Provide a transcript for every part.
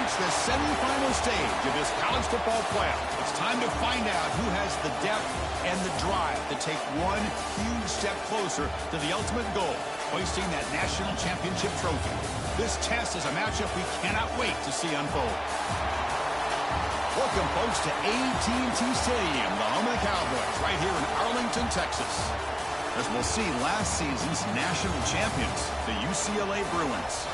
reached the semifinal stage of this college football playoff. It's time to find out who has the depth and the drive to take one huge step closer to the ultimate goal, hoisting that national championship trophy. This test is a matchup we cannot wait to see unfold. Welcome, folks, to AT&T Stadium, the home of the Cowboys, right here in Arlington, Texas. As we'll see last season's national champions, the UCLA Bruins,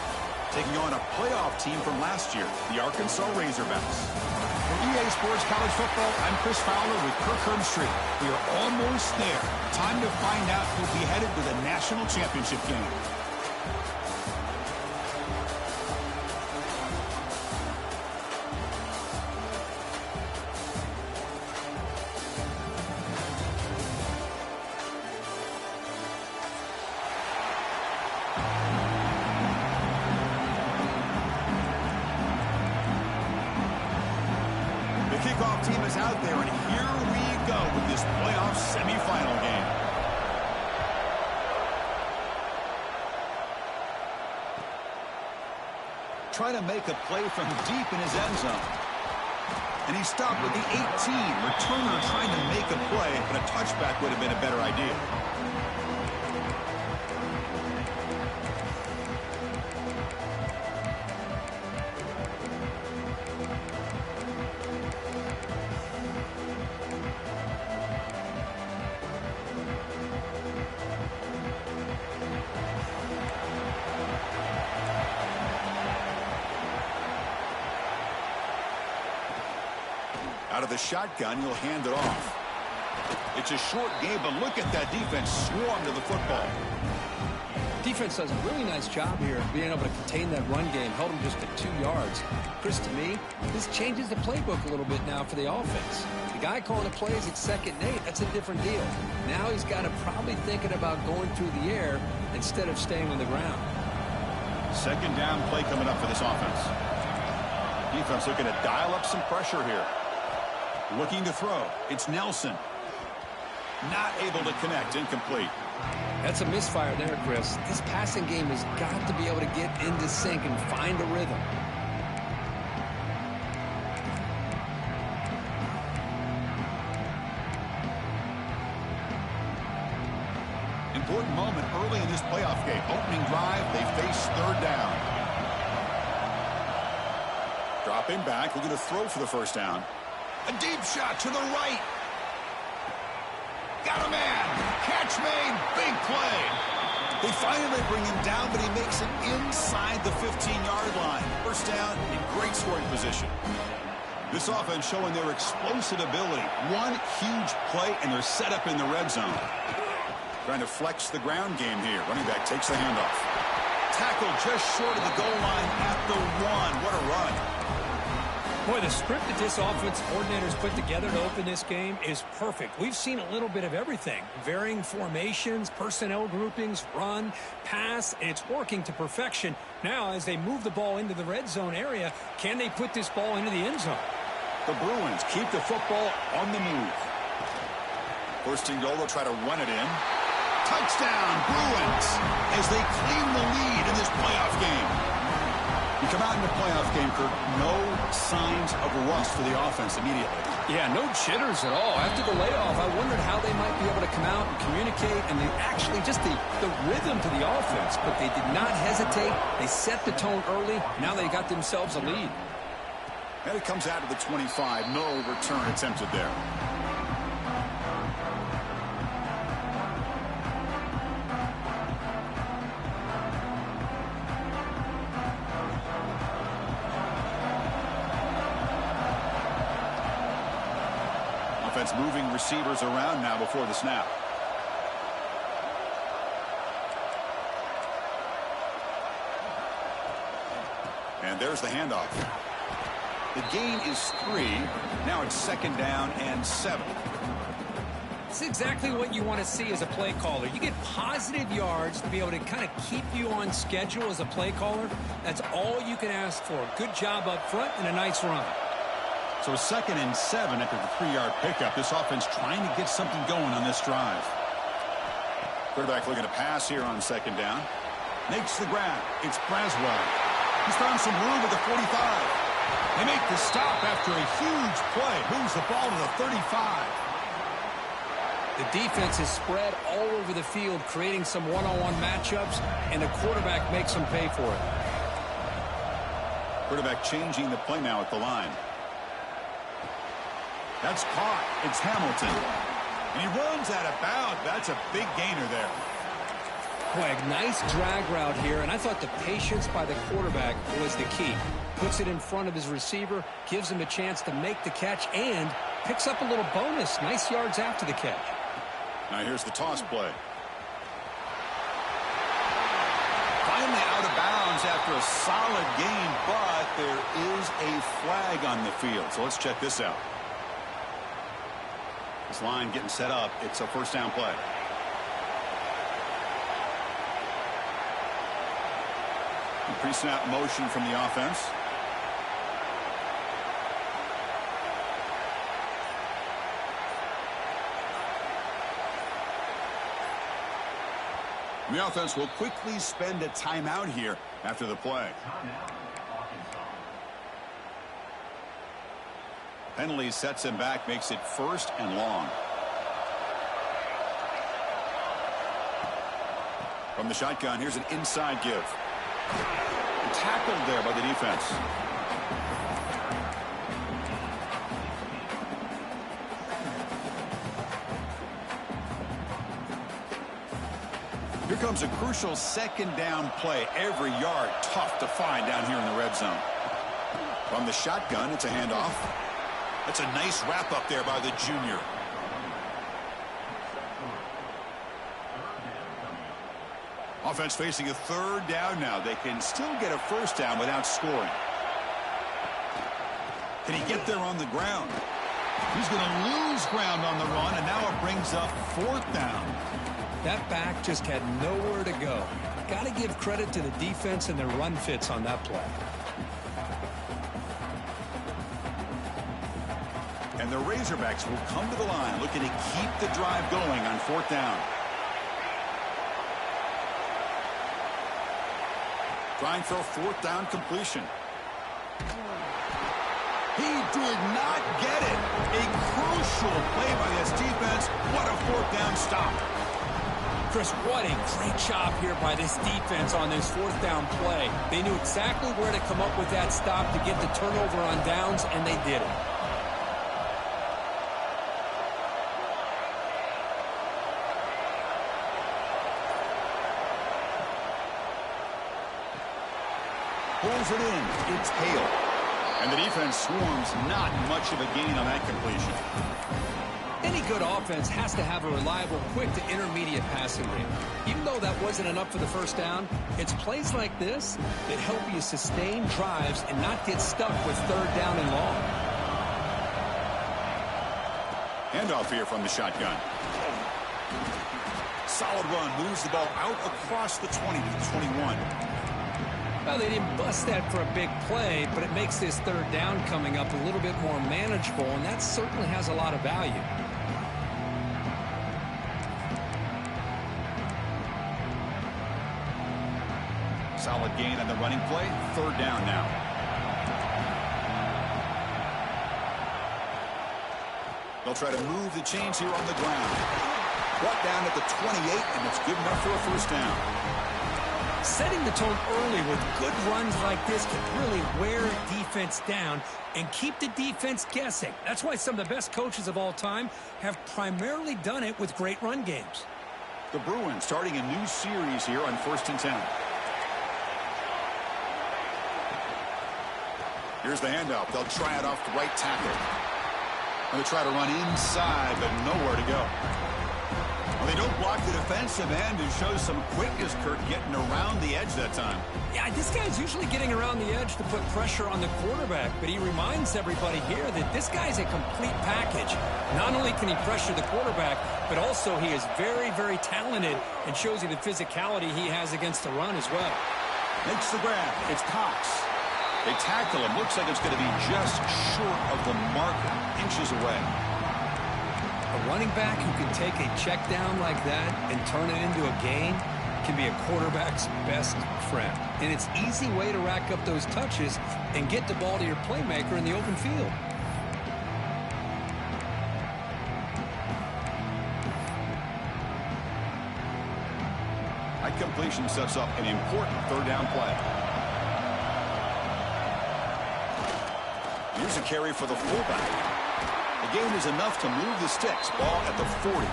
taking on a playoff team from last year, the Arkansas Razorbacks. For EA Sports College Football, I'm Chris Fowler with Kirk Herbstreit. We are almost there. Time to find out who'll be headed to the national championship game. Kickoff team is out there, and here we go with this playoff semifinal game. Trying to make a play from deep in his end zone. And he stopped with the 18. Returner trying to make a play, but a touchback would have been a better idea. Out of the shotgun, he'll hand it off. It's a short game, but look at that defense swarm to the football. Defense does a really nice job here being able to contain that run game, held him just at 2 yards. Chris, to me, this changes the playbook a little bit now for the offense. The guy calling the plays at 2nd and 8, that's a different deal. Now he's got to probably thinking about going through the air instead of staying on the ground. 2nd down play coming up for this offense. Defense looking to dial up some pressure here. Looking to throw. It's Nelson. Not able to connect. Incomplete. That's a misfire there, Chris. This passing game has got to be able to get into sync and find a rhythm. Important moment early in this playoff game. Opening drive, they face 3rd down. Dropping back, looking to throw for the 1st down. A deep shot to the right. Got a man. Catch made. Big play. They finally bring him down, but he makes it inside the 15-yard line. 1st down in great scoring position. This offense showing their explosive ability. One huge play, and they're set up in the red zone. Trying to flex the ground game here. Running back takes the handoff. Tackle just short of the goal line at the 1. What a run. Boy, the script that this offense coordinator's put together to open this game is perfect. We've seen a little bit of everything. Varying formations, personnel groupings, run, pass. It's working to perfection. Now, as they move the ball into the red zone area, can they put this ball into the end zone? The Bruins keep the football on the move. 1st and goal, they'll try to run it in. Touchdown, Bruins, as they claim the lead in this playoff game. You come out in the playoff game, Kirk, no signs of rust for the offense immediately. Yeah, no jitters at all. After the layoff, I wondered how they might be able to come out and communicate and actually just the rhythm to the offense. But they did not hesitate. They set the tone early. Now they got themselves a lead. And it comes out of the 25. No return attempted there. Offense moving receivers around now before the snap. And there's the handoff. The gain is 3. Now it's 2nd down and 7. It's exactly what you want to see as a play caller. You get positive yards to be able to kind of keep you on schedule as a play caller. That's all you can ask for. Good job up front and a nice run. So 2nd and 7 after the 3-yard pickup. This offense trying to get something going on this drive. Quarterback looking to pass here on 2nd down. Makes the grab. It's Braswell. He's found some room at the 45. They make the stop after a huge play. Moves the ball to the 35. The defense is spread all over the field, creating some one-on-one matchups, and the quarterback makes them pay for it. Quarterback changing the play now at the line. That's caught. It's Hamilton. And he runs out of bounds. That's a big gainer there. Boy, a nice drag route here, and I thought the patience by the quarterback was the key. Puts it in front of his receiver, gives him a chance to make the catch, and picks up a little bonus. Nice yards after the catch. Now here's the toss play. Finally out of bounds after a solid gain, but there is a flag on the field. So let's check this out. This line getting set up. It's a first down play. Pre-snap motion from the offense. The offense will quickly spend a timeout here after the play. Penalty sets him back, makes it first and long. From the shotgun, here's an inside give. Tackled there by the defense. Here comes a crucial second down play. Every yard tough to find down here in the red zone. From the shotgun, it's a handoff. That's a nice wrap up there by the junior. Offense facing a third down now. They can still get a first down without scoring. Can he get there on the ground? He's going to lose ground on the run, and now it brings up fourth down. That back just had nowhere to go. Got to give credit to the defense and their run fits on that play. And the Razorbacks will come to the line looking to keep the drive going on fourth down. Trying for a fourth down completion. He did not get it. A crucial play by this defense. What a fourth down stop. Chris, what a great job here by this defense on this fourth down play. They knew exactly where to come up with that stop to get the turnover on downs, and they did it. Pulls it in. It's Hale. And the defense swarms. Not much of a gain on that completion. Any good offense has to have a reliable, quick to intermediate passing game. Even though that wasn't enough for the first down, it's plays like this that help you sustain drives and not get stuck with third down and long. Handoff here from the shotgun. Solid run. Moves the ball out across the 20 to the 21. Well, they didn't bust that for a big play, but it makes this third down coming up a little bit more manageable, and that certainly has a lot of value. Solid gain on the running play. Third down now. They'll try to move the chains here on the ground. Brought down at the 28, and it's good enough for a first down. Setting the tone early with good runs like this can really wear defense down and keep the defense guessing. That's why some of the best coaches of all time have primarily done it with great run games. The Bruins starting a new series here on 1st and 10. Here's the handoff. They'll try it off the right tackle. And they try to run inside, but nowhere to go. Well, they don't block the defensive end, who shows some quickness, Kirk, getting around the edge that time. Yeah, this guy's usually getting around the edge to put pressure on the quarterback, but he reminds everybody here that this guy's a complete package. Not only can he pressure the quarterback, but also he is very, very talented and shows you the physicality he has against the run as well. Makes the grab. It's Cox. They tackle him. Looks like it's going to be just short of the marker, inches away. A running back who can take a check down like that and turn it into a gain, can be a quarterback's best friend. And it's an easy way to rack up those touches and get the ball to your playmaker in the open field. That completion sets up an important third down play. Here's a carry for the fullback. The gain is enough to move the sticks. Ball at the 40.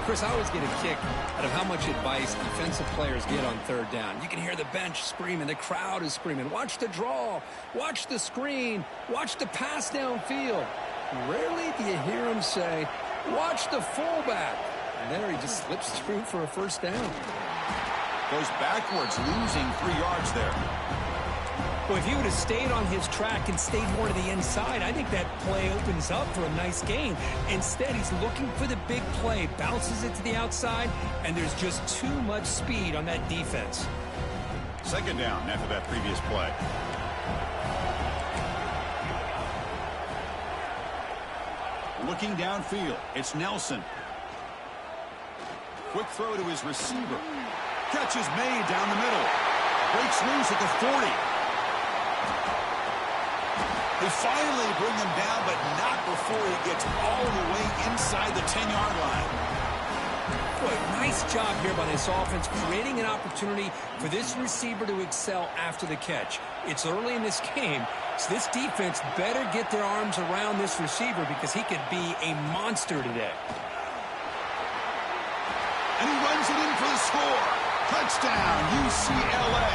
Chris, I always get a kick out of how much advice defensive players get on third down. You can hear the bench screaming. The crowd is screaming. Watch the draw. Watch the screen. Watch the pass downfield. Rarely do you hear them say, watch the fullback. And there he just slips through for a first down. Goes backwards, losing 3 yards there. Well, if he would have stayed on his track and stayed more to the inside, I think that play opens up for a nice gain. Instead, he's looking for the big play, bounces it to the outside, and there's just too much speed on that defense. Second down after that previous play. Looking downfield, it's Nelson. Quick throw to his receiver. Catch is made down the middle. Breaks loose at the 40. They finally bring him down, but not before he gets all the way inside the 10-yard line. Boy, nice job here by this offense, creating an opportunity for this receiver to excel after the catch. It's early in this game, so this defense better get their arms around this receiver because he could be a monster today. And he runs it in for the score. Touchdown, UCLA.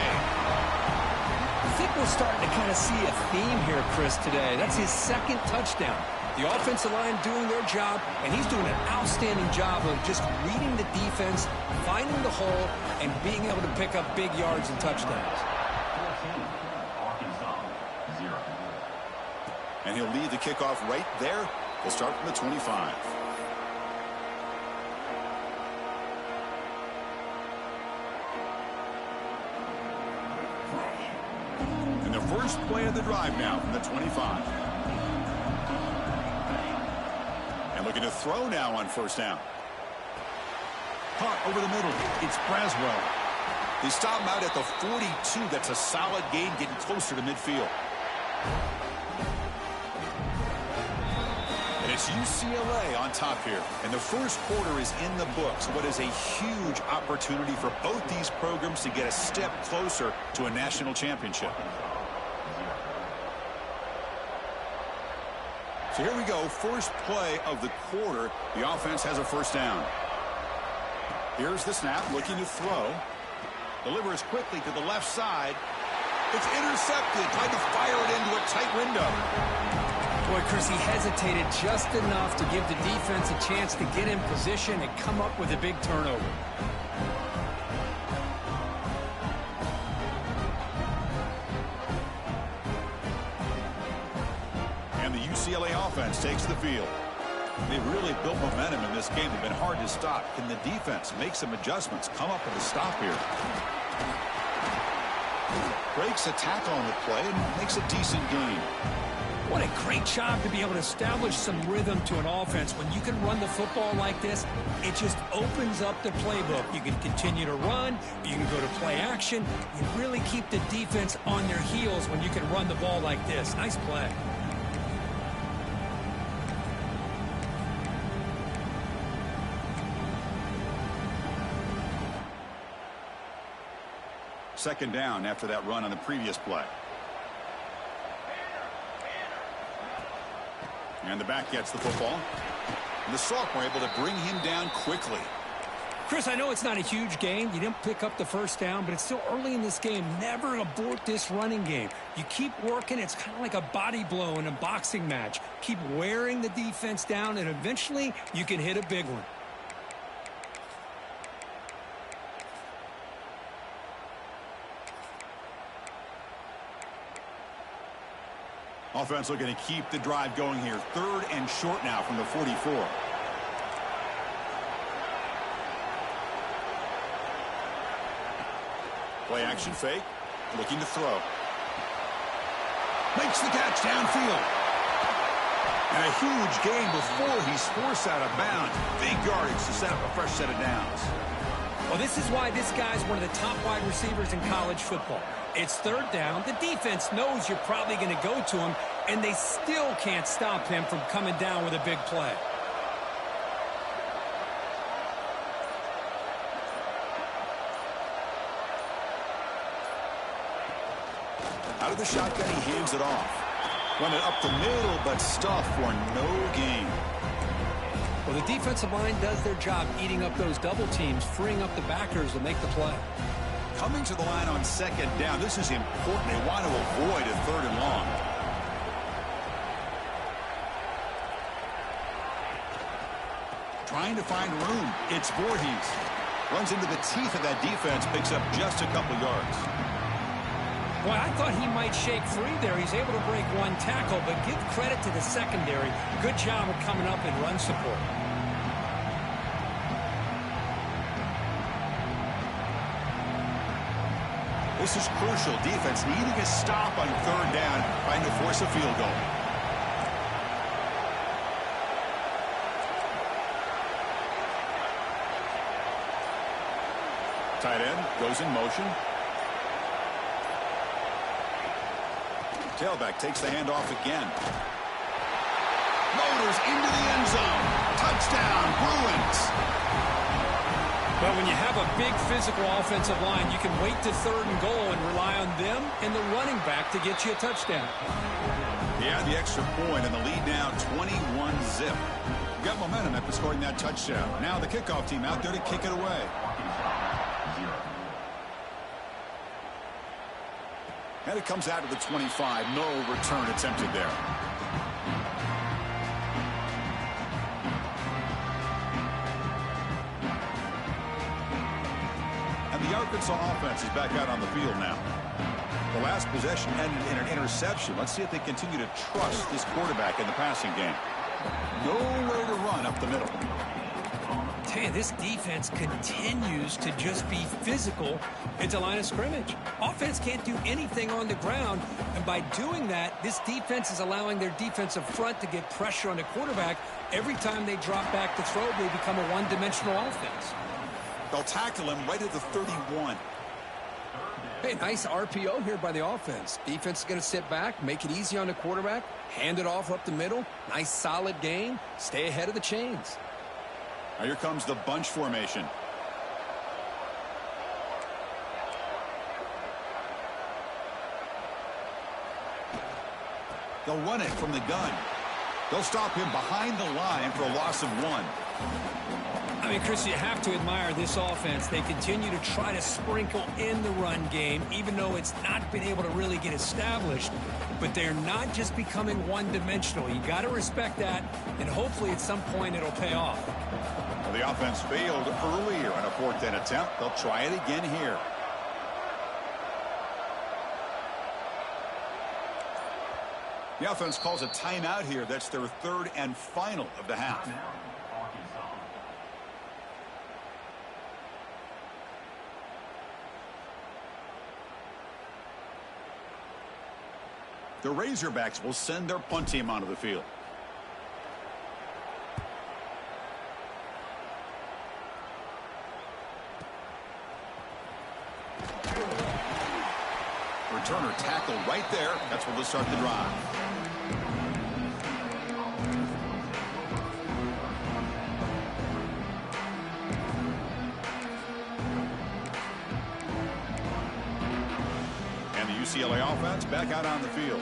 I think we're starting to kind of see a theme here, Chris, today. That's his second touchdown. The offensive line doing their job, and he's doing an outstanding job of just reading the defense, finding the hole, and being able to pick up big yards and touchdowns. And he'll lead the kickoff right there. He'll start from the 25. And the first play of the drive now from the 25. And looking to throw now on first down. Caught over the middle. It's Braswell. They stop him out at the 42. That's a solid gain, getting closer to midfield. And it's UCLA on top here. And the first quarter is in the books. What is a huge opportunity for both these programs to get a step closer to a national championship. So here we go, first play of the quarter. The offense has a first down. Here's the snap, looking to throw. Delivers quickly to the left side. It's intercepted, tried to fire it into a tight window. Boy, Chris, he hesitated just enough to give the defense a chance to get in position and come up with a big turnover. UCLA offense takes the field. They've really built momentum in this game. They've been hard to stop. Can the defense make some adjustments? Come up with a stop here. Breaks a tackle on the play and makes a decent gain. What a great job to be able to establish some rhythm to an offense. When you can run the football like this, it just opens up the playbook. You can continue to run. You can go to play action. You really keep the defense on their heels when you can run the ball like this. Nice play. Second down after that run on the previous play. And the back gets the football. And the sophomore able to bring him down quickly. Chris, I know it's not a huge gain. You didn't pick up the first down, but it's still early in this game. Never abort this running game. You keep working. It's kind of like a body blow in a boxing match. Keep wearing the defense down, and eventually you can hit a big one. Offense looking to keep the drive going here. Third and short now from the 44. Play action fake. Looking to throw. Makes the catch downfield. And a huge gain before he's forced out of bounds. Big yardage to set up a fresh set of downs. Well, this is why this guy's one of the top wide receivers in college football. It's third down. The defense knows you're probably going to go to him, and they still can't stop him from coming down with a big play. Out of the shotgun, he hands it off. Run it up the middle, but stuffed for no gain. Well, the defensive line does their job eating up those double teams, freeing up the backers to make the play. Coming to the line on second down. This is important. They want to avoid a third and long. Trying to find room. It's Voorhees. Runs into the teeth of that defense. Picks up just a couple yards. Boy, I thought he might shake free there. He's able to break one tackle, but give credit to the secondary. Good job of coming up in run support. This is crucial. Defense needing a stop on third down, trying to force a field goal. Tight end goes in motion. Tailback takes the handoff again. Motors into the end zone. Touchdown, Bruins. Well, when you have a big physical offensive line, you can wait to third and goal and rely on them and the running back to get you a touchdown. Yeah, the extra point and the lead now 21-zip. Got momentum after scoring that touchdown. Now the kickoff team out there to kick it away. And it comes out to the 25. No return attempted there. And the Arkansas offense is back out on the field now. The last possession ended in an interception. Let's see if they continue to trust this quarterback in the passing game. Nowhere to run up the middle. Tell you, this defense continues to just be physical at the line of scrimmage. Offense can't do anything on the ground, and by doing that, this defense is allowing their defensive front to get pressure on the quarterback. Every time they drop back to throw, they become a one-dimensional offense. They'll tackle him right at the 31. Hey, nice RPO here by the offense. Defense is going to sit back, make it easy on the quarterback, hand it off up the middle. Nice, solid game. Stay ahead of the chains. Now here comes the bunch formation. They'll run it from the gun. They'll stop him behind the line for a loss of 1. I mean, Chris, you have to admire this offense. They continue to try to sprinkle in the run game, even though it's not been able to really get established. But they're not just becoming one-dimensional. You got to respect that, and hopefully at some point it'll pay off. Well, the offense failed earlier on a 4th down attempt. They'll try it again here. The offense calls a timeout here. That's their 3rd and final of the half. The Razorbacks will send their punt team onto the field. Returner tackle right there. That's where they'll start the drive. And the UCLA offense back out on the field.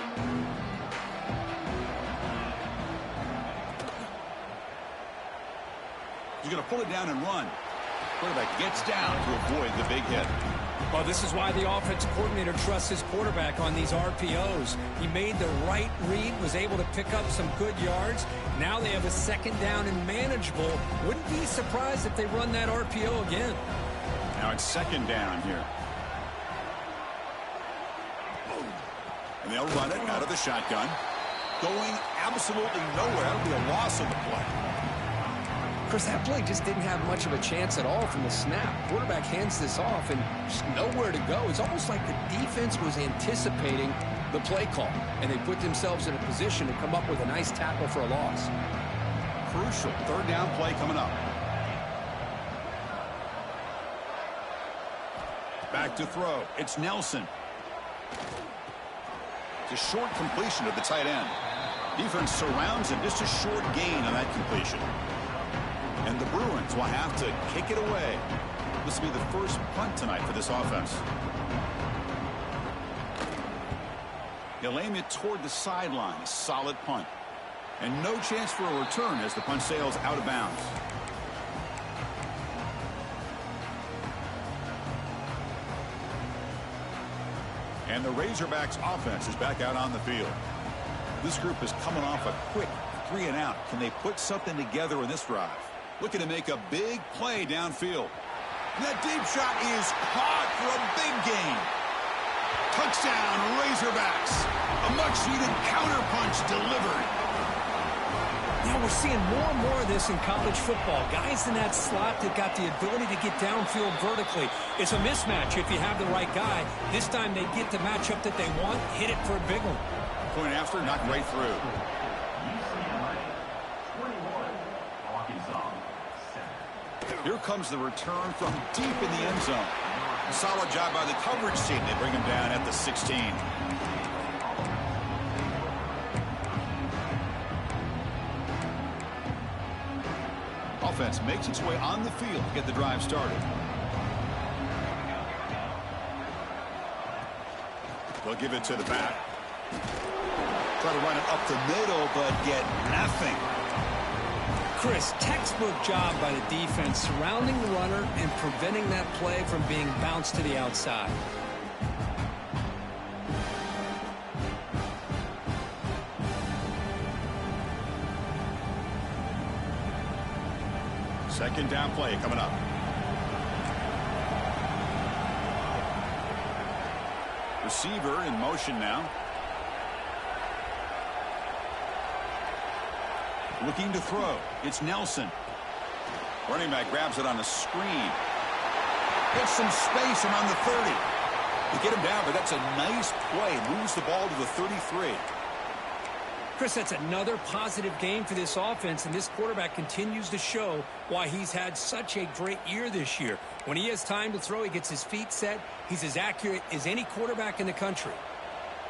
He's going to pull it down and run. Quarterback gets down to avoid the big hit. Well, this is why the offensive coordinator trusts his quarterback on these RPOs. He made the right read, was able to pick up some good yards. Now they have a 2nd down and manageable. Wouldn't be surprised if they run that RPO again. Now it's 2nd down here. And they'll run it out of the shotgun. Going absolutely nowhere. That'll be a loss of the play. Chris, that play just didn't have much of a chance at all from the snap. Quarterback hands this off and just nowhere to go. It's almost like the defense was anticipating the play call, and they put themselves in a position to come up with a nice tackle for a loss. Crucial 3rd down play coming up. Back to throw. It's Nelson. It's a short completion to the tight end. Defense surrounds him. Just a short gain on that completion. And the Bruins will have to kick it away. This will be the first punt tonight for this offense. He'll aim it toward the sideline. A solid punt. And no chance for a return as the punt sails out of bounds. And the Razorbacks offense is back out on the field. This group is coming off a quick 3-and-out. Can they put something together in this drive? Looking to make a big play downfield. And that deep shot is caught for a big gain. Touchdown, Razorbacks. A much-needed counterpunch delivered. Now we're seeing more and more of this in college football. Guys in that slot that got the ability to get downfield vertically. It's a mismatch if you have the right guy. This time they get the matchup that they want, hit it for a big one. Point after, knocked right through. Here comes the return from deep in the end zone. Solid job by the coverage team. They bring him down at the 16. Offense makes its way on the field to get the drive started. They'll give it to the back. Try to run it up the middle, but get nothing. Chris, textbook job by the defense surrounding the runner and preventing that play from being bounced to the outside. Second down play coming up. Receiver in motion now. Looking to throw. It's Nelson. Running back grabs it on a screen. Gets some space around the 30. They get him down, but that's a nice play. Moves the ball to the 33. Chris, that's another positive game for this offense, and this quarterback continues to show why he's had such a great year this year. When he has time to throw, he gets his feet set. He's as accurate as any quarterback in the country.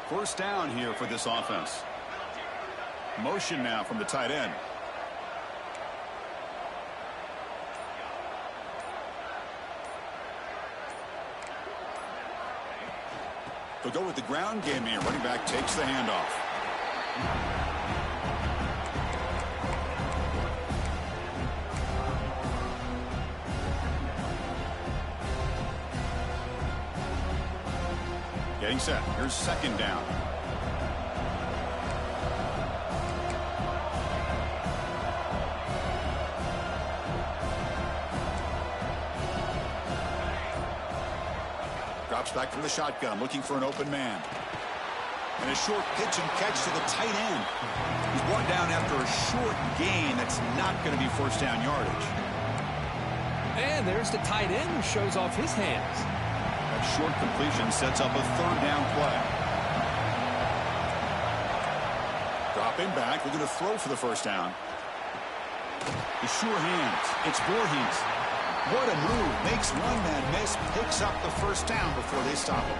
First down here for this offense. Motion now from the tight end. They'll go with the ground game here. Running back takes the handoff. Getting set. Here's second down. Drops back from the shotgun, looking for an open man. And a short pitch and catch to the tight end. He's brought down after a short gain that's not going to be first down yardage. And there's the tight end who shows off his hands. That short completion sets up a third down play. Dropping back, looking to throw for the first down. The sure hands. It's Voorhees. What a move. Makes one man miss, picks up the first down before they stop him.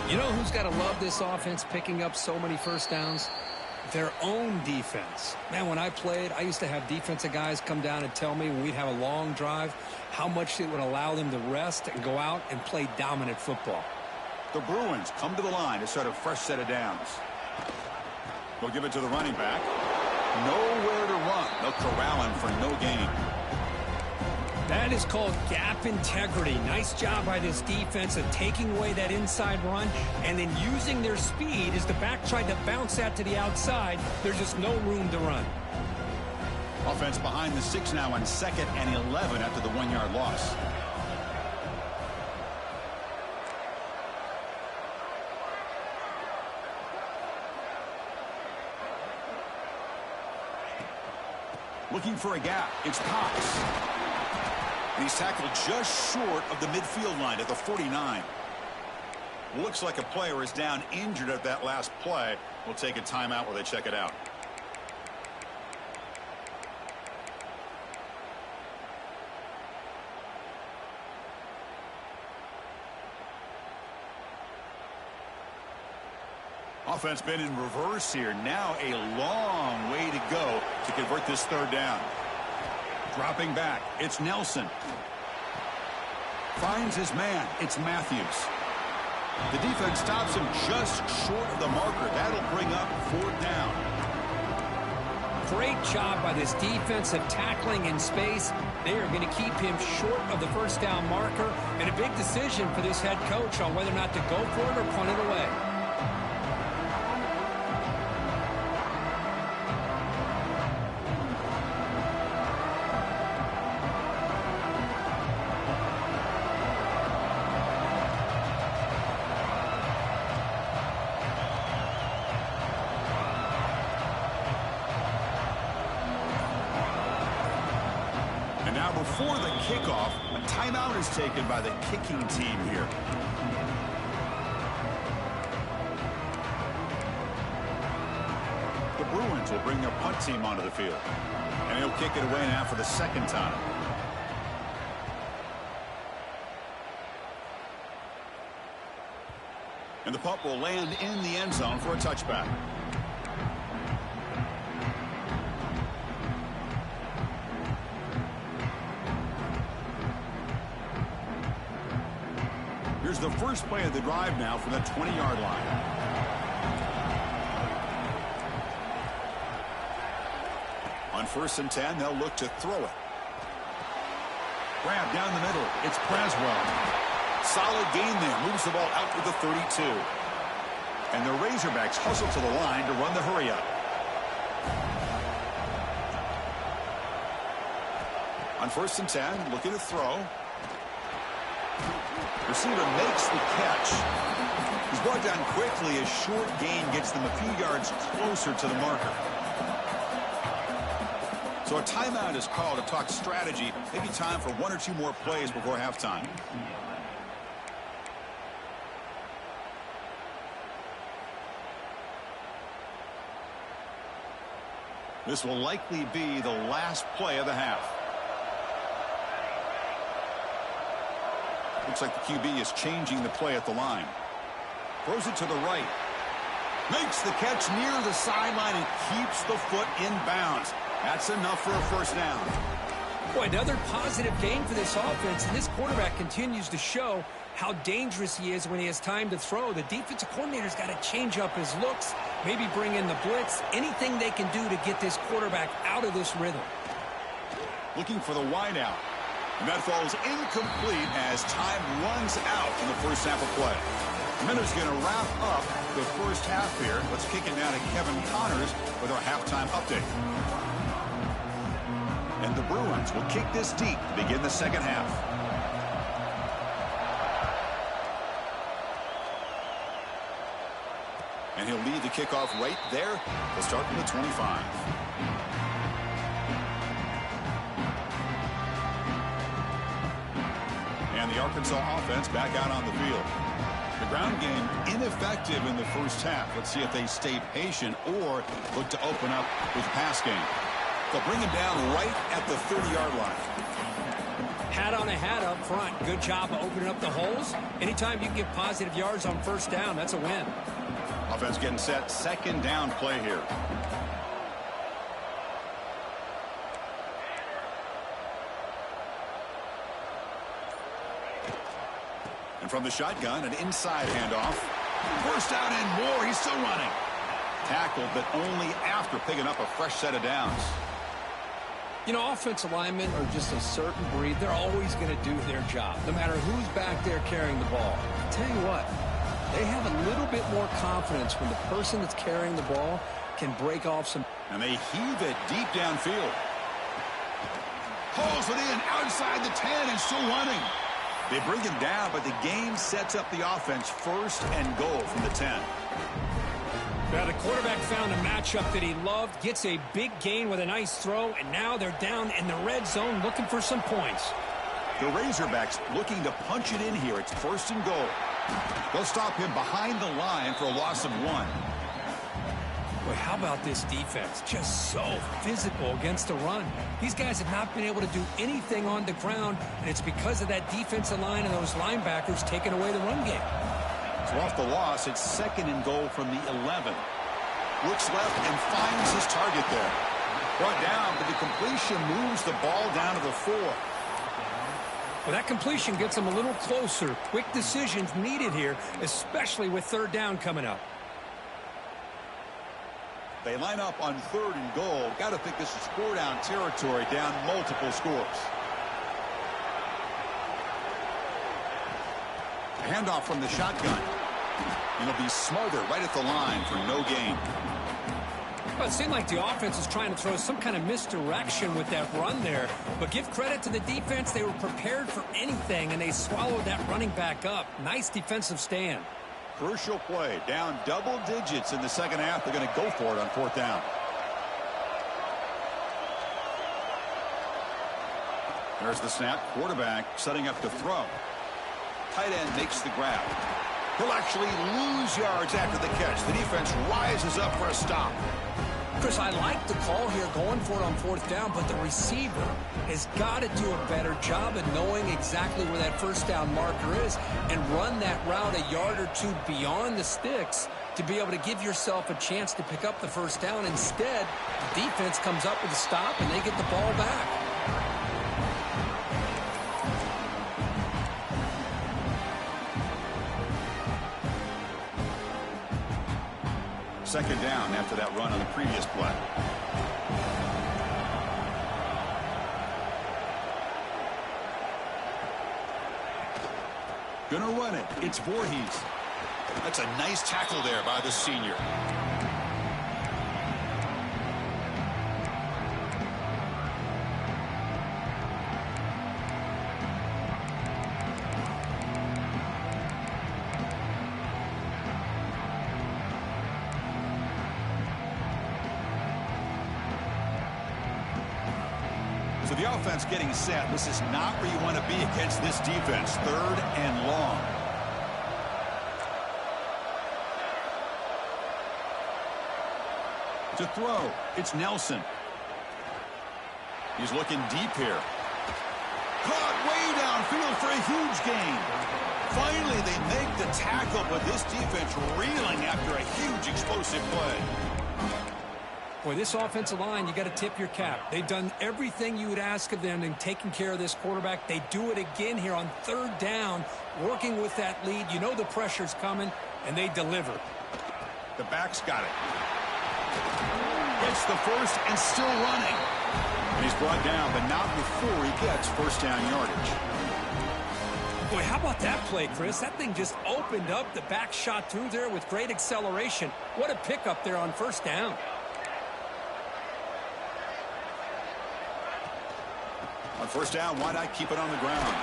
You know who's got to love this offense picking up so many first downs? Their own defense. Man, when I played, I used to have defensive guys come down and tell me when we'd have a long drive how much it would allow them to rest and go out and play dominant football. The Bruins come to the line to start a fresh set of downs. They'll give it to the running back. Nowhere to run. They'll corral him for no gain. That is called gap integrity. Nice job by this defense of taking away that inside run and then using their speed as the back tried to bounce that to the outside. There's just no room to run. Offense behind the 6 now on 2nd and 11 after the 1-yard loss. Looking for a gap. It's Cox. And he's tackled just short of the midfield line at the 49. Looks like a player is down injured at that last play. We'll take a timeout while they check it out. Offense been in reverse here. Now a long way to go to convert this third down. Dropping back, it's Nelson. Finds his man, it's Matthews. The defense stops him just short of the marker. That'll bring up fourth down. Great job by this defensive tackling in space. They are going to keep him short of the first down marker, and a big decision for this head coach on whether or not to go for it or punt it away. Before the kickoff, a timeout is taken by the kicking team here. The Bruins will bring their punt team onto the field. And he'll kick it away now for the second time. And the punt will land in the end zone for a touchback. Here's the first play of the drive now from the 20-yard line. On 1st and 10, they'll look to throw it. Grab down the middle. It's Braswell. Solid gain there. Moves the ball out to the 32. And the Razorbacks hustle to the line to run the hurry-up. On 1st and 10, looking to throw. Receiver makes the catch. He's brought down quickly. A short gain gets them a few yards closer to the marker. So a timeout is called to talk strategy. Maybe time for one or two more plays before halftime. This will likely be the last play of the half. Looks like the QB is changing the play at the line. Throws it to the right. Makes the catch near the sideline and keeps the foot in bounds. That's enough for a first down. Boy, another positive gain for this offense, and this quarterback continues to show how dangerous he is when he has time to throw. The defensive coordinator's got to change up his looks, maybe bring in the blitz, anything they can do to get this quarterback out of this rhythm. Looking for the wideout. And that falls incomplete as time runs out in the first half of play. The Minnows going to wrap up the first half here. Let's kick it now to Kevin Connors with our halftime update. And the Bruins will kick this deep to begin the second half. And he'll lead the kickoff right there. He'll start from the 25. And the Arkansas offense back out on the field. The ground game ineffective in the first half. Let's see if they stay patient or look to open up with the pass game. They'll bring him down right at the 30-yard line. Hat on a hat up front. Good job of opening up the holes. Anytime you can get positive yards on first down, that's a win. Offense getting set. Second down play here. And from the shotgun, an inside handoff. First down and more. He's still running. Tackled, but only after picking up a fresh set of downs. You know, offensive linemen are just a certain breed. They're always going to do their job, no matter who's back there carrying the ball. I'll tell you what, they have a little bit more confidence when the person that's carrying the ball can break off some. And they heave it deep downfield. Hauls it in outside the 10 and still running. They bring him down, but the game sets up the offense first and goal from the 10. Now the quarterback found a matchup that he loved, gets a big gain with a nice throw, and now they're down in the red zone looking for some points. The Razorbacks looking to punch it in here. It's first and goal. They'll stop him behind the line for a loss of 1. Boy, how about this defense? Just so physical against the run. These guys have not been able to do anything on the ground, and it's because of that defensive line and those linebackers taking away the run game. So off the loss, it's 2nd and goal from the 11. Looks left and finds his target there. Brought down, but the completion moves the ball down to the 4. Well, that completion gets them a little closer. Quick decisions needed here, especially with 3rd down coming up. They line up on 3rd and goal. Got to think this is 4-down territory, down multiple scores. A handoff from the shotgun. And it'll be Smother right at the line for no gain. Well, it seemed like the offense was trying to throw some kind of misdirection with that run there. But give credit to the defense. They were prepared for anything, and they swallowed that running back up. Nice defensive stand. Crucial play. Down double digits in the 2nd half. They're going to go for it on 4th down. There's the snap. Quarterback setting up to throw. Tight end makes the grab. He'll actually lose yards after the catch. The defense rises up for a stop. Chris, I like the call here going for it on 4th down, but the receiver has got to do a better job of knowing exactly where that 1st down marker is and run that route a yard or 2 beyond the sticks to be able to give yourself a chance to pick up the 1st down. Instead, the defense comes up with a stop and they get the ball back. 2nd down after that run on the previous play. Gonna run it. It's Voorhees. That's a nice tackle there by the senior. So the offense getting set. This is not where you want to be against this defense. 3rd and long. To throw, it's Nelson. He's looking deep here. Caught way downfield for a huge gain. Finally, they make the tackle, but this defense reeling after a huge explosive play. Boy, this offensive line, you got to tip your cap. They've done everything you would ask of them in taking care of this quarterback. They do it again here on 3rd down, working with that lead. You know the pressure's coming, and they deliver. The back's got it. It's the 1st and still running. And he's brought down, but not before he gets 1st down yardage. Boy, how about that play, Chris? That thing just opened up. The back shot through there with great acceleration. What a pickup there on 1st down. On 1st down, why not keep it on the ground?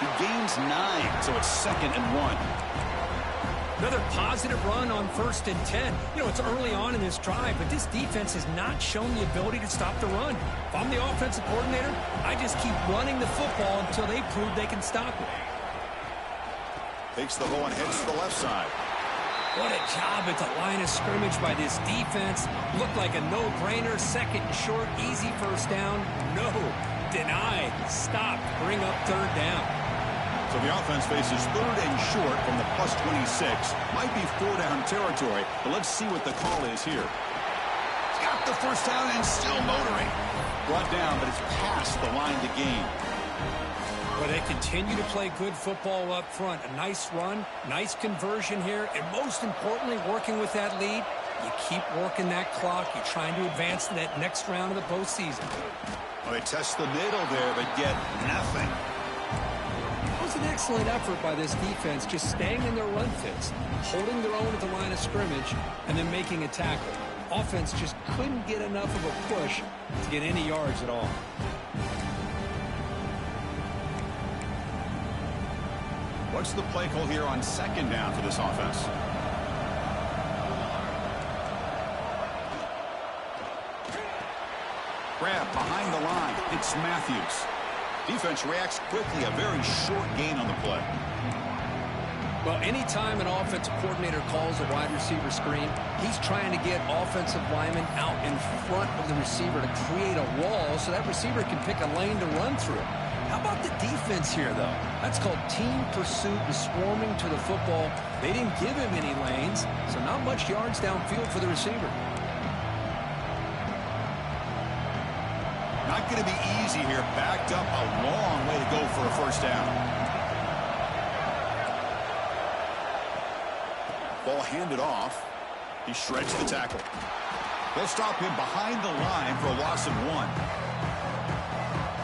He gains 9, so it's 2nd and 1. Another positive run on 1st and 10. You know, it's early on in this drive, but this defense has not shown the ability to stop the run. If I'm the offensive coordinator, I just keep running the football until they prove they can stop it. Takes the ball and heads to the left side. What a job at the line of scrimmage by this defense. Looked like a no-brainer. 2nd and short, easy 1st down. No, denied, stopped, bring up 3rd down. So the offense faces 3rd and short from the +26. Might be 4-down territory, but let's see what the call is here. He's got the 1st down and still motoring. Brought down, but it's past the line to gain. Well, they continue to play good football up front. A nice run, nice conversion here, and most importantly, working with that lead, you keep working that clock. You're trying to advance to that next round of the postseason. Well, they test the middle there, but get nothing. It was an excellent effort by this defense, just staying in their run fits, holding their own at the line of scrimmage, and then making a tackle. Offense just couldn't get enough of a push to get any yards at all. What's the play call here on 2nd down for this offense? Grab behind the line. It's Matthews. Defense reacts quickly. A very short gain on the play. Well, anytime an offensive coordinator calls a wide receiver screen, he's trying to get offensive linemen out in front of the receiver to create a wall so that receiver can pick a lane to run through. How about the defense here, though? That's called team pursuit and swarming to the football. They didn't give him any lanes, so not much yards downfield for the receiver. Not going to be easy here. Backed up a long way to go for a first down. Ball handed off. He shreds the tackle. They'll stop him behind the line for a loss of 1.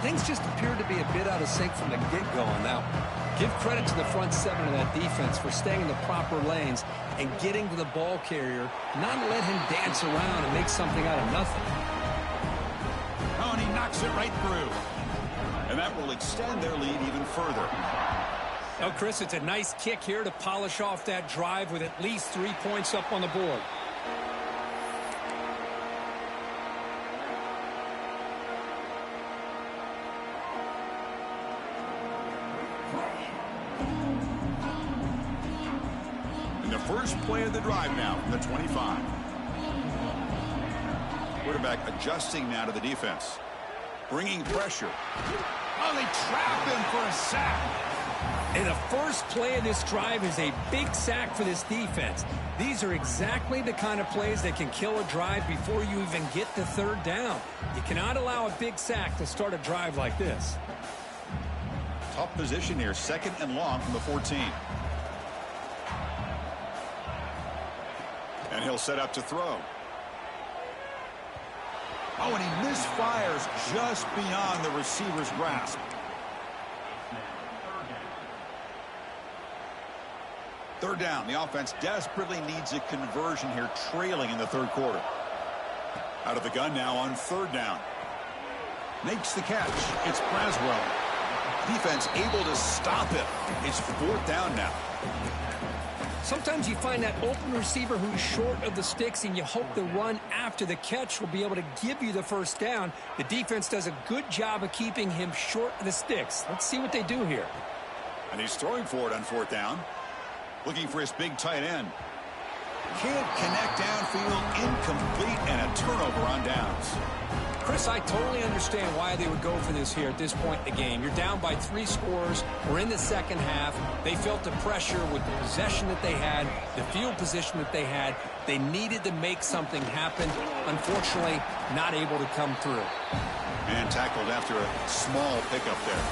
Things just appeared to be a bit out of sync from the get-go on that one. Give credit to the front 7 of that defense for staying in the proper lanes and getting to the ball carrier, not let him dance around and make something out of nothing. Oh, and he knocks it right through. And that will extend their lead even further. Oh, Chris, it's a nice kick here to polish off that drive with at least 3 points up on the board. And the first play of the drive now from the 25. Quarterback adjusting now to the defense. Bringing pressure. Oh, they trap him for a sack. And the first play of this drive is a big sack for this defense. These are exactly the kind of plays that can kill a drive before you even get to third down. You cannot allow a big sack to start a drive like this. Tough position here, 2nd and long from the 14. And he'll set up to throw. Oh, and he misfires just beyond the receiver's grasp. Third down. The offense desperately needs a conversion here, trailing in the third quarter. Out of the gun now on 3rd down. Makes the catch. It's Braswell. Defense able to stop it. It's 4th down now. Sometimes you find that open receiver who's short of the sticks, and you hope the run after the catch will be able to give you the first down. The defense does a good job of keeping him short of the sticks. Let's see what they do here. And he's throwing for it on 4th down. Looking for his big tight end. Can't connect downfield, incomplete, and a turnover on downs. Chris, I totally understand why they would go for this here at this point in the game. You're down by 3 scores. We're in the second half. They felt the pressure with the possession that they had, the field position that they had. They needed to make something happen. Unfortunately, not able to come through. And tackled after a small pickup there.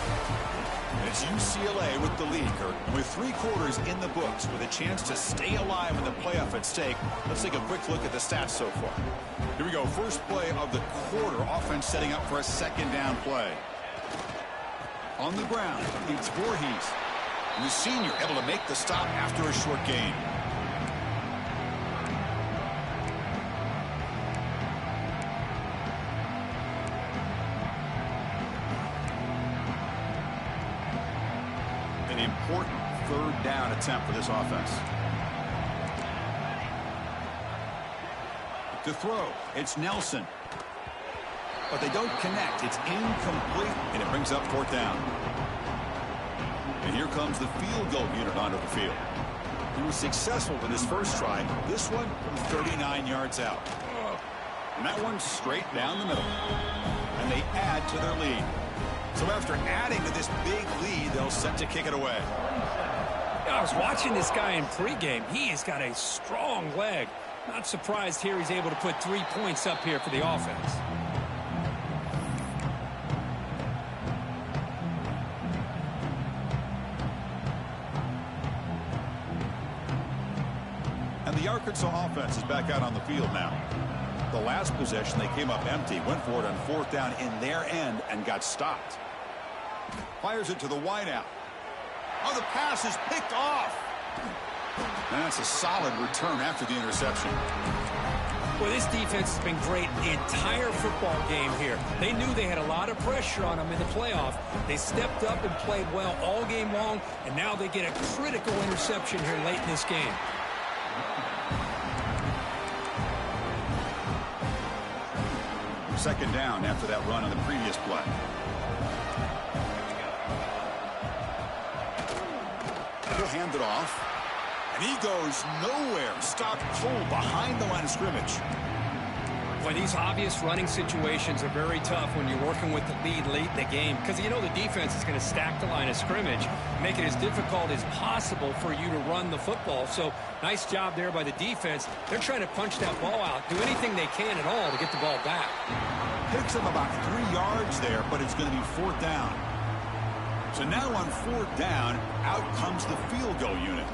And it's UCLA with the lead, Kurt. With 3 quarters in the books, with a chance to stay alive in the playoff at stake. Let's take a quick look at the stats so far. Here we go. First play of the quarter. Offense setting up for a 2nd down play. On the ground, it's Voorhees. And the senior able to make the stop after a short gain. An important 3rd down attempt for this offense. To throw, it's Nelson. But they don't connect. It's incomplete, and it brings up 4th down. And here comes the field goal unit onto the field. He was successful with his first try. This one from 39 yards out. And that one straight down the middle. And they add to their lead. So after adding to this big lead, they'll set to kick it away. I was watching this guy in pregame. He has got a strong leg. Not surprised here he's able to put 3 points up here for the offense. And the Arkansas offense is back out on the field now. The last possession, they came up empty, went for it on 4th down in their end and got stopped. Fires it to the wideout. Oh, the pass is picked off. And that's a solid return after the interception. Well, this defense has been great the entire football game here. They knew they had a lot of pressure on them in the playoff. They stepped up and played well all game long, and now they get a critical interception here late in this game. Second down after that run on the previous play. He'll hand it off. And he goes nowhere. Stopped cold behind the line of scrimmage. Well, these obvious running situations are very tough when you're working with the lead late in the game because you know the defense is going to stack the line of scrimmage, make it as difficult as possible for you to run the football. So nice job there by the defense. They're trying to punch that ball out, do anything they can at all to get the ball back. Picks him about 3 yards there, but it's going to be 4th down. So now on 4th down, out comes the field goal unit.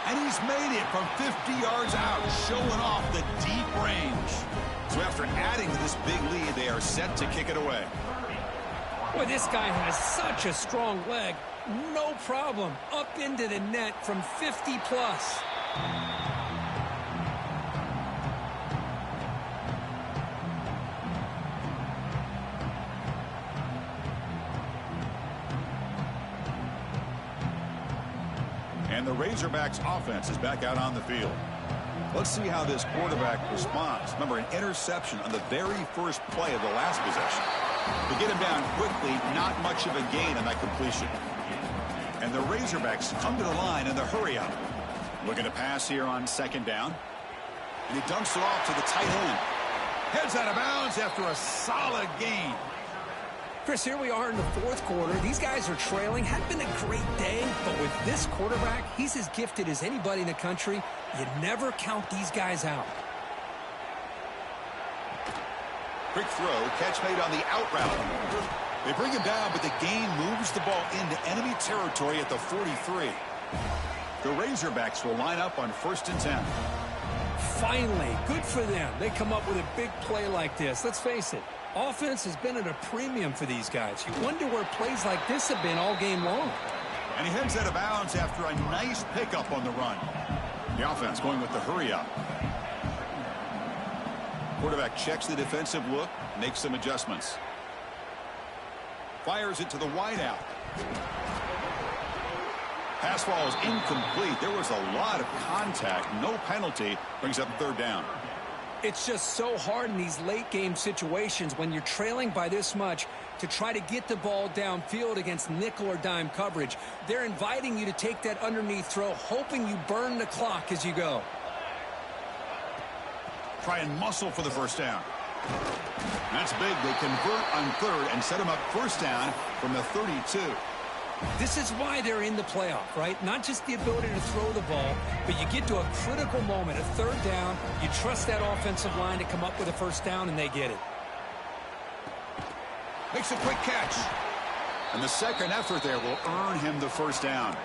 And he's made it from 50 yards out, showing off the deep range. So after adding to this big lead, they are set to kick it away. Boy, this guy has such a strong leg. No problem. Up into the net from 50 plus. And the Razorbacks offense is back out on the field. Let's see how this quarterback responds. Remember, an interception on the very first play of the last possession. To get him down quickly, not much of a gain on that completion. And the Razorbacks come to the line in the hurry up. Looking to pass here on 2nd down. And he dumps it off to the tight end. Heads out of bounds after a solid gain. Chris, here we are in the 4th quarter. These guys are trailing. Hadn't been a great day, but with this quarterback, he's as gifted as anybody in the country. You never count these guys out. Quick throw, catch made on the out route. They bring him down, but the gain moves the ball into enemy territory at the 43. The Razorbacks will line up on 1st and 10. Finally, good for them. They come up with a big play like this. Let's face it. Offense has been at a premium for these guys. You wonder where plays like this have been all game long. And he heads out of bounds after a nice pickup on the run. The offense going with the hurry up. Quarterback checks the defensive look, makes some adjustments. Fires it to the wideout. Pass ball is incomplete. There was a lot of contact. No penalty. Brings up 3rd down. It's just so hard in these late game situations when you're trailing by this much to try to get the ball downfield against nickel or dime coverage. They're inviting you to take that underneath throw, hoping you burn the clock as you go. Try and muscle for the 1st down. That's big. They convert on 3rd and set him up 1st down from the 32. This is why they're in the playoff, right? Not just the ability to throw the ball, but you get to a critical moment, a 3rd down. You trust that offensive line to come up with a 1st down, and they get it. Makes a quick catch. And the second effort there will earn him the 1st down.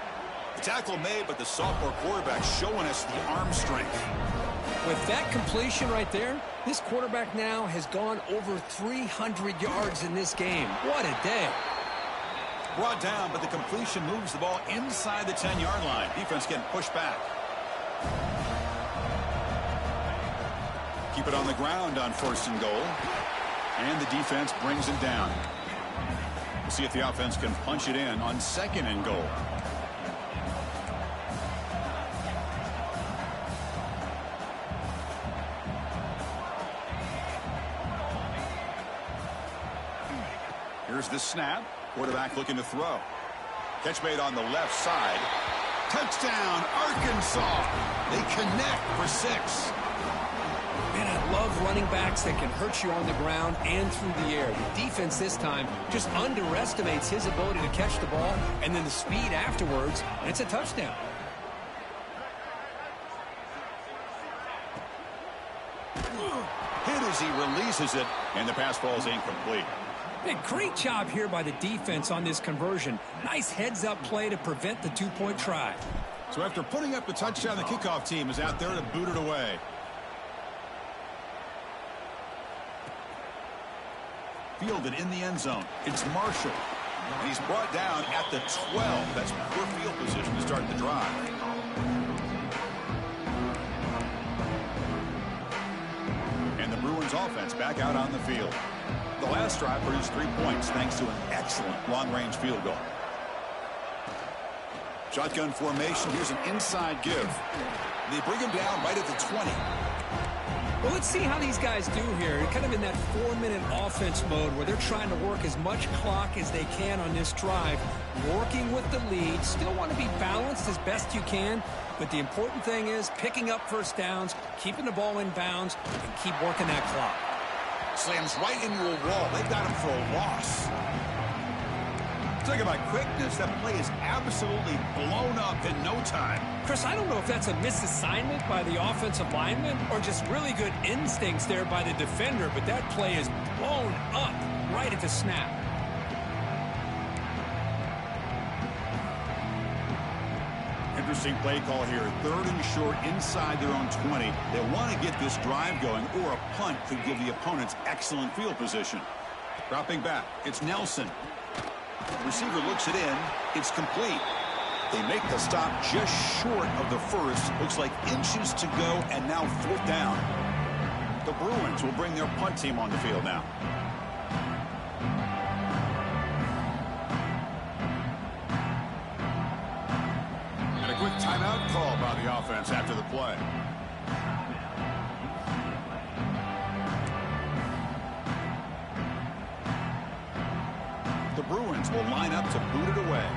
The tackle made, but the sophomore quarterback showing us the arm strength. With that completion right there, this quarterback now has gone over 300 yards in this game. What a day. Brought down, but the completion moves the ball inside the 10-yard line. Defense getting pushed back. Keep it on the ground on 1st and goal. And the defense brings him down. We'll see if the offense can punch it in on 2nd and goal. Here's the snap. Quarterback looking to throw. Catch made on the left side. Touchdown, Arkansas. They connect for 6. Man, I love running backs that can hurt you on the ground and through the air. The defense this time just underestimates his ability to catch the ball, and then the speed afterwards, and it's a touchdown. Hit as he releases it, and the pass ball is incomplete. Hey, great job here by the defense on this conversion. Nice heads-up play to prevent the 2-point try. So after putting up the touchdown, the kickoff team is out there to boot it away. Fielded in the end zone. It's Marshall. And he's brought down at the 12. That's poor field position to start the drive. And the Bruins offense back out on the field. The last drive produced 3 points thanks to an excellent long-range field goal. Shotgun formation. Here's an inside give. They bring him down right at the 20. Well, let's see how these guys do here. They're kind of in that 4-minute offense mode where they're trying to work as much clock as they can on this drive, working with the lead. Still want to be balanced as best you can, But the important thing is picking up first downs, keeping the ball in bounds, and keep working that clock. Slams right into a wall. They've got him for a loss. Talk about quickness. That play is absolutely blown up in no time. Chris, I don't know if that's a misassignment by the offensive lineman or just really good instincts there by the defender, but that play is blown up right at the snap. Interesting play call here. 3rd and short inside their own 20. They want to get this drive going, or a punt could give the opponents excellent field position. Dropping back, it's Nelson. Receiver looks it in. It's complete. They make the stop just short of the first. Looks like inches to go, and now 4th down. The Bruins will bring their punt team on the field now. And a quick timeout call by the offense after the play. The Bruins will line up to boot it away.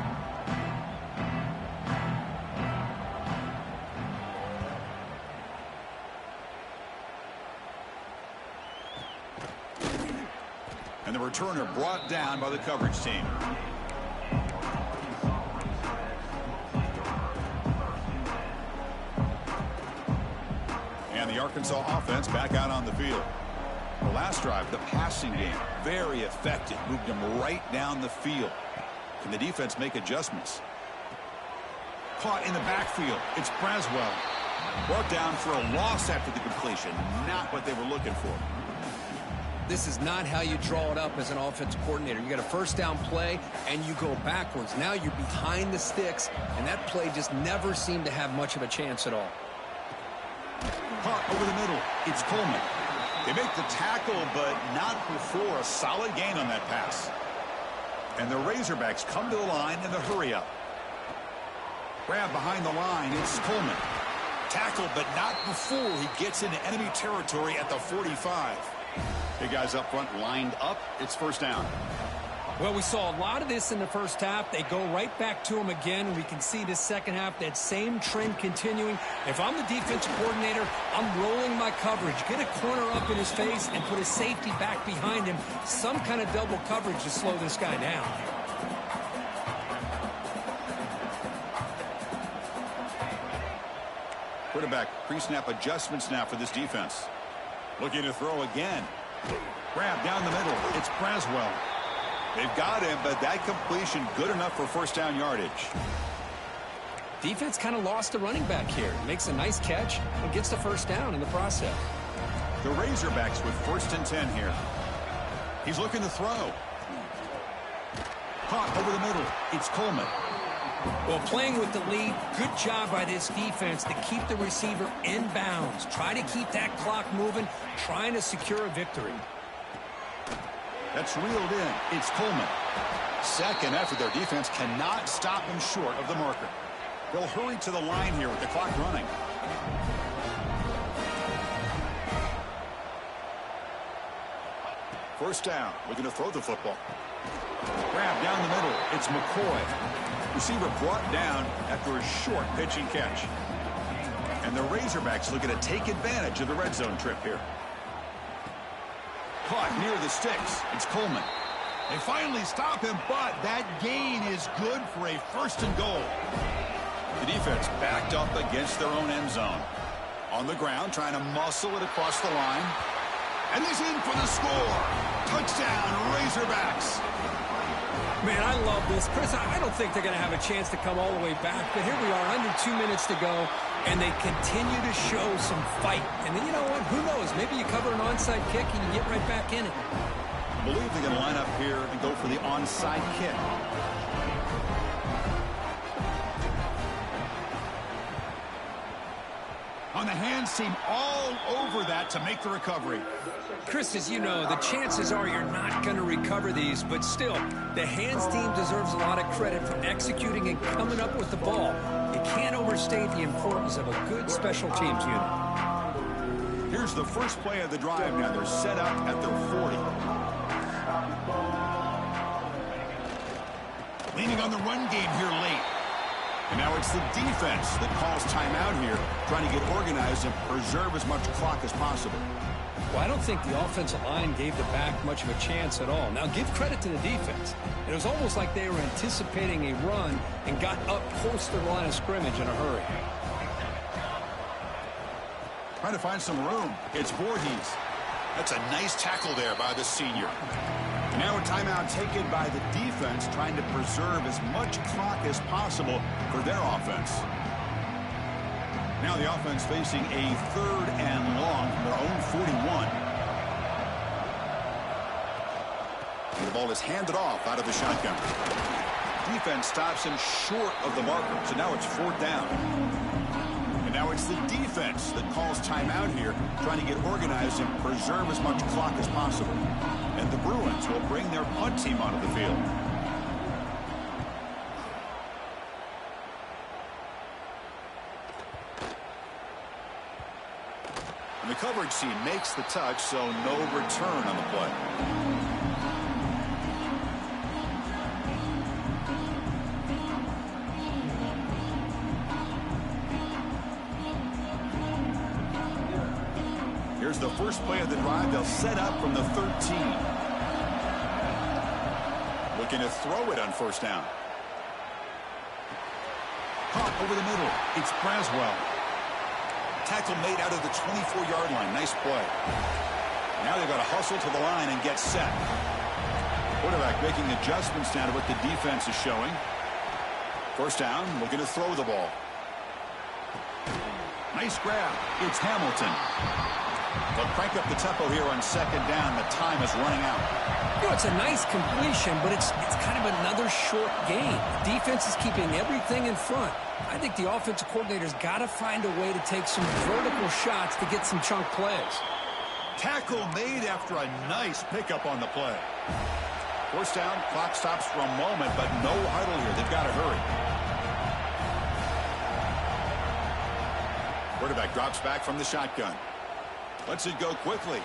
And the returner brought down by the coverage team. And the Arkansas offense back out on the field. The last drive, the passing game, very effective. Moved them right down the field. Can the defense make adjustments? Caught in the backfield. It's Braswell. Brought down for a loss after the completion. Not what they were looking for. This is not how you draw it up as an offensive coordinator. You got a first down play, and you go backwards. Now you're behind the sticks, and that play just never seemed to have much of a chance at all. Caught over the middle. It's Coleman. They make the tackle, but not before a solid gain on that pass. And the Razorbacks come to the line in the hurry-up. Grab behind the line. It's Coleman. Tackle, but not before he gets into enemy territory at the 45. Big guys up front lined up. It's 1st down. Well, we saw a lot of this in the first half. They go right back to him again. We can see this second half, that same trend continuing. If I'm the defensive coordinator, I'm rolling my coverage. Get a corner up in his face and put a safety back behind him. Some kind of double coverage to slow this guy down. Quarterback pre-snap adjustments now for this defense. Looking to throw again. Grab down the middle. It's Braswell. They've got him, but that completion good enough for 1st down yardage. Defense kind of lost the running back here. Makes a nice catch and gets the 1st down in the process. The Razorbacks with 1st and 10 here. He's looking to throw. Caught over the middle. It's Coleman. Well, playing with the lead, good job by this defense to keep the receiver in bounds. Try to keep that clock moving, trying to secure a victory. That's reeled in. It's Coleman. Second after their defense cannot stop him short of the marker. They'll hurry to the line here with the clock running. First down. Looking to throw the football. Grab down the middle. It's McCoy. Receiver brought down after a short pitch and catch. And the Razorbacks looking to take advantage of the red zone trip here. Caught near the sticks. It's Coleman. They finally stop him, but that gain is good for a 1st and goal. The defense backed up against their own end zone. On the ground, trying to muscle it across the line. And he's in for the score. Touchdown, Razorbacks. Man, I love this. Chris, I don't think they're going to have a chance to come all the way back, but here we are, under 2 minutes to go, and they continue to show some fight. And then, you know what? Who knows? Maybe you cover an onside kick and you get right back in it. I believe they're going to line up here and go for the onside kick. On the hands team, all over that to make the recovery. Chris, as you know, the chances are you're not going to recover these, but still, the hands team deserves a lot of credit for executing and coming up with the ball. You can't overstate the importance of a good special teams unit. Here's the first play of the drive now. They're set up at their 40. Leaning on the run game here late. And now it's the defense that calls timeout here, trying to get organized and preserve as much clock as possible. Well, I don't think the offensive line gave the back much of a chance at all. Now, give credit to the defense. It was almost like they were anticipating a run and got up close to the line of scrimmage in a hurry. Trying to find some room. It's Voorhees. That's a nice tackle there by the senior. And now a timeout taken by the defense, trying to preserve as much clock as possible for their offense. Now the offense facing a 3rd and long from their own 41. And the ball is handed off out of the shotgun. Defense stops him short of the marker, so now it's 4th down. And now it's the defense that calls timeout here, trying to get organized and preserve as much clock as possible. And the Bruins will bring their punt team onto the field. And the coverage team makes the touch, so no return on the play. Here's the first play of the drive. They'll set up from the 13. Looking to throw it on 1st down. Caught over the middle. It's Braswell. Tackle made out of the 24-yard line. Nice play. Now they've got to hustle to the line and get set. Quarterback making adjustments down to what the defense is showing. 1st down, looking to throw the ball. Nice grab. It's Hamilton. They'll crank up the tempo here on 2nd down. The time is running out. You know, it's a nice completion, but it's kind of another short game. The defense is keeping everything in front. I think the offensive coordinator's got to find a way to take some vertical shots to get some chunk plays. Tackle made after a nice pickup on the play. 1st down, clock stops for a moment, but no huddle here. They've got to hurry. Quarterback drops back from the shotgun. Lets it go quickly.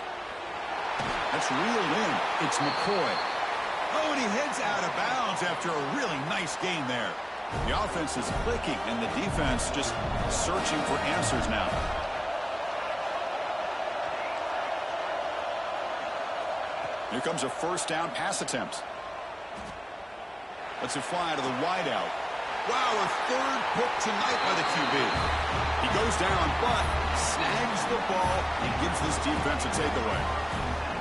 That's reeled in. It's McCoy. Oh, and he heads out of bounds after a really nice game there. The offense is clicking, and the defense just searching for answers now. Here comes a 1st down pass attempt. Lets it fly to the wideout. Wow, a 3rd pick tonight by the QB. He goes down, but snags the ball and gives this defense a takeaway.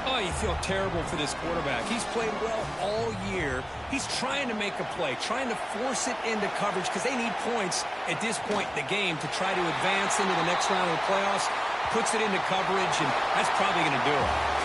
Oh, you feel terrible for this quarterback. He's played well all year. He's trying to make a play, trying to force it into coverage because they need points at this point in the game to try to advance into the next round of the playoffs. Puts it into coverage, and that's probably going to do it.